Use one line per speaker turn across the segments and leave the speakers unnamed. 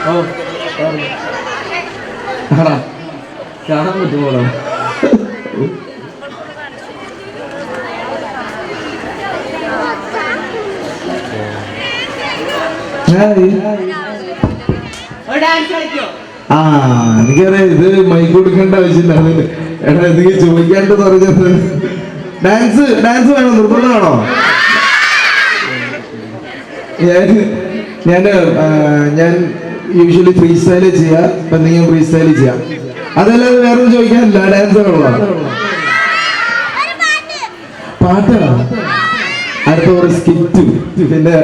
ഓ ആടാ കാണാൻ പറ്റുമോളോ? ആ എനിക്കറിയാം, ഇത് മൈക്ക് കൊടുക്കേണ്ട ആവശ്യമില്ല. എടാ എന്തെങ്കിലും ചോദിക്കാണ്ട് പറഞ്ഞത്. ഡാൻസ് വേണോ? നിർബന്ധമാണോ? ഞാൻ യൂഷ്വലി ഫ്രീ സ്റ്റൈല് ചെയ്യാം. ഇപ്പൊ എന്തെങ്കിലും ഫ്രീ സ്റ്റൈല് ചെയ്യാം. അതല്ലാതെ വേറെ ചോദിക്കാനില്ല. ഡാൻസ് ആണോ? പാട്ടാണോ? അടുത്ത ഒരു സ്കിറ്റ്, പിന്നെ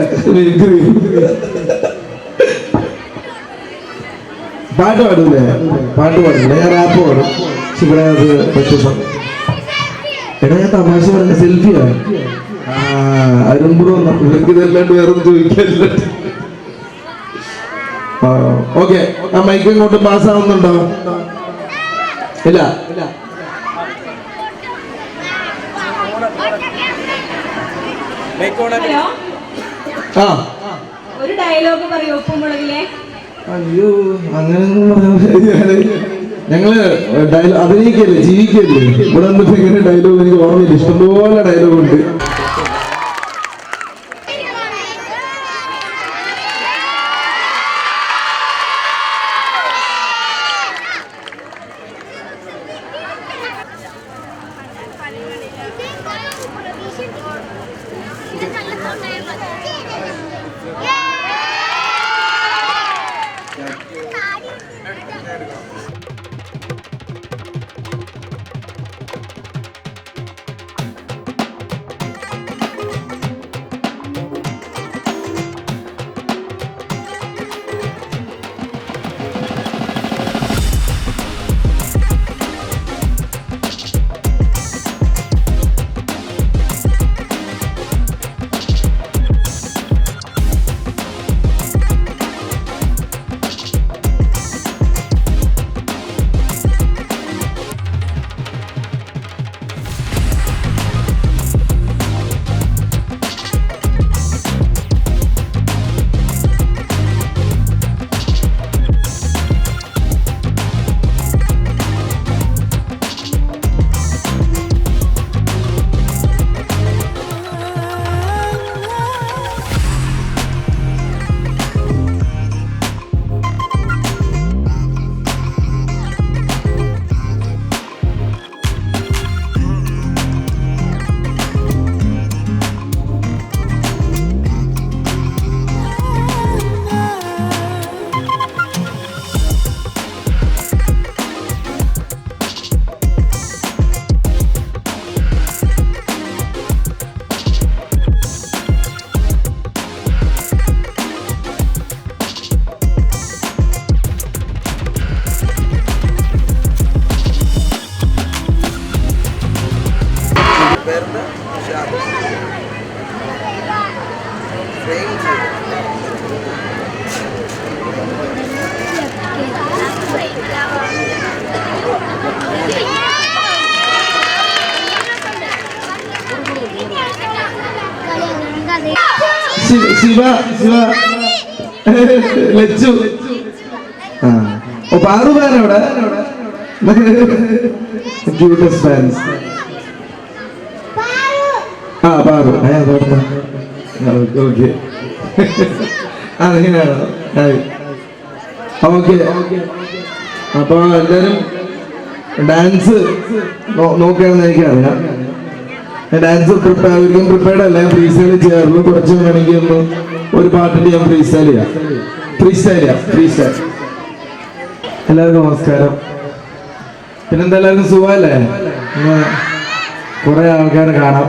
പാട്ട് പാടൂലേ? പാട്ട് പാടില്ല, ഞാൻ റാപ്പ് പാടും. ഇവിടെ അത് പറ്റും. എടാ ഞാൻ തമാശ പറഞ്ഞ സെൽഫിയാ. അരുമ്പോ ഇവർക്ക് ഇതല്ലാണ്ട് വേറൊന്നും ചോദിക്കാനില്ല. ഓക്കെ, ആ മൈക്ക് ഇങ്ങോട്ട് പാസ് ആവുന്നുണ്ടോ? ഇല്ല.
ഹലോ, ഒരു ഡയലോഗ് പറയൂ ഉപ്പുമുളകിലെ.
അയ്യോ, അങ്ങനെയൊന്നും പറഞ്ഞാൽ ഞങ്ങള് അഭിനയിക്കല്ലേ, ജീവിക്കല്ലേ. ഇവിടെ വന്നിട്ട് ഇങ്ങനെ ഡയലോഗ് എനിക്ക് ഓർമ്മയില്ല. ഇഷ്ടംപോലെ ഡയലോഗ് ഉണ്ട്. ശിവ ലച്ചു. ഓ പാറു പാനവിടെ ക്യൂട്ടസ്റ്റ് ഫാൻസ്. ആ പാറു, ഓക്കെ. അങ്ങനെയാണോ? ഓക്കെ. അപ്പൊ എല്ലാരും ഡാൻസ് നോക്കുകയാണെന്ന് എനിക്കറിയാം. ഡാൻസ് ഒരിക്കലും പ്രിപ്പയർഡ് അല്ല. ഞാൻ ഫ്രീ സ്റ്റൈൽ ചെയ്യാറുള്ളൂ. കുറച്ച് വേണമെങ്കിൽ ഒന്ന് ഒരു പാട്ടിന്റെ ഞാൻ ഫ്രീ സ്റ്റൈൽ ചെയ്യാം. എല്ലാവർക്കും നമസ്കാരം. പിന്നെന്താ, എല്ലാവർക്കും സുഖമല്ലേ? കുറെ ആൾക്കാരെ കാണാം.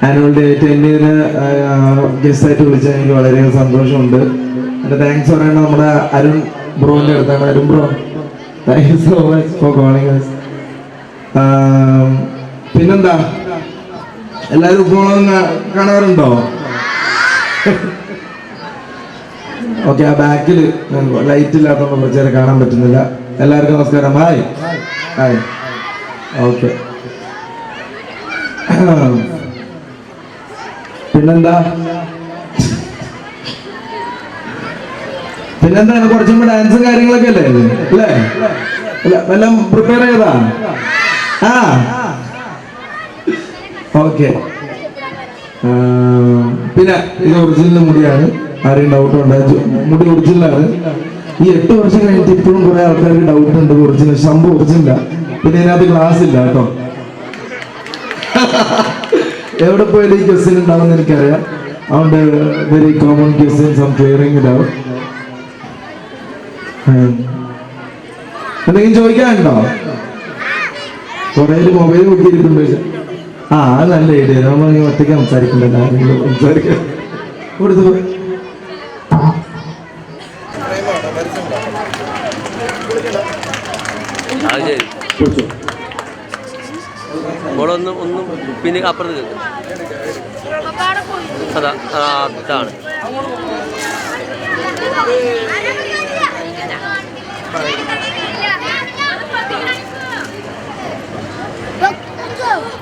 ആനുവൽ ഡേ 10ന് ഗസ്റ്റായിട്ട് വിളിച്ചാൽ എനിക്ക് വളരെ സന്തോഷമുണ്ട്. എൻ്റെ താങ്ക്സ് പറയണത് നമ്മുടെ അരുൺ ബ്രോന്റെ അടുത്താണ്. Arun bro, thank you so much for calling us. പിന്നെന്താ, എല്ലാവരും ഉപ്പുമുളകും കാണാറുണ്ടോ? ഓക്കെ, ആ ബാക്കിൽ ലൈറ്റ് ഇല്ലാത്തപ്പോൾ കുറച്ചേരെ കാണാൻ പറ്റുന്നില്ല. എല്ലാവർക്കും നമസ്കാരം. ഹായ്. ഓക്കെ, പിന്നെന്താ, പിന്നെന്താണ് കുറച്ചും കൂടെ ഡാൻസും കാര്യങ്ങളൊക്കെ അല്ലേ ഇത്? അല്ലേ അല്ല എല്ലാം പ്രിപ്പയർ ചെയ്താ? ആ ഓക്കെ. പിന്നെ ഇത് ഒറിജിനൽ മുടിയാണ്, ആരെയും ഡൗട്ട് ഉണ്ട്? മുടി ഒറിജിനലാണ്. ഈ 8 വർഷം കഴിഞ്ഞിട്ട് ഇപ്പോഴും കുറെ ആൾക്കാർക്ക് ഡൗട്ട് ഉണ്ട് ഒറിജിനൽ. സംഭവം ഒറിജിനല്ല. പിന്നെ ഇതിനകത്ത് ക്ലാസ് ഇല്ല കേട്ടോ. എവിടെ പോയാലും ഈ ക്വസ്റ്റ്യൻ ഉണ്ടാവുമെന്ന് എനിക്കറിയാം. അതുകൊണ്ട് very common questions I am clearing it out. എന്തെങ്കിലും ചോദിക്കാനുണ്ടോ? കുറെ മൊബൈൽ നോക്കിയിരിക്കുന്നുണ്ട്. ആ അത് നല്ല ഐഡിയ. നമ്മൾ ഒറ്റയ്ക്ക് സംസാരിക്കണ്ടല്ലോ, സംസാരിക്കാം. കൊടുത്തു
ഒന്നും പിന്നെ അപ്പുറത്ത് അതാ ഇതാണ്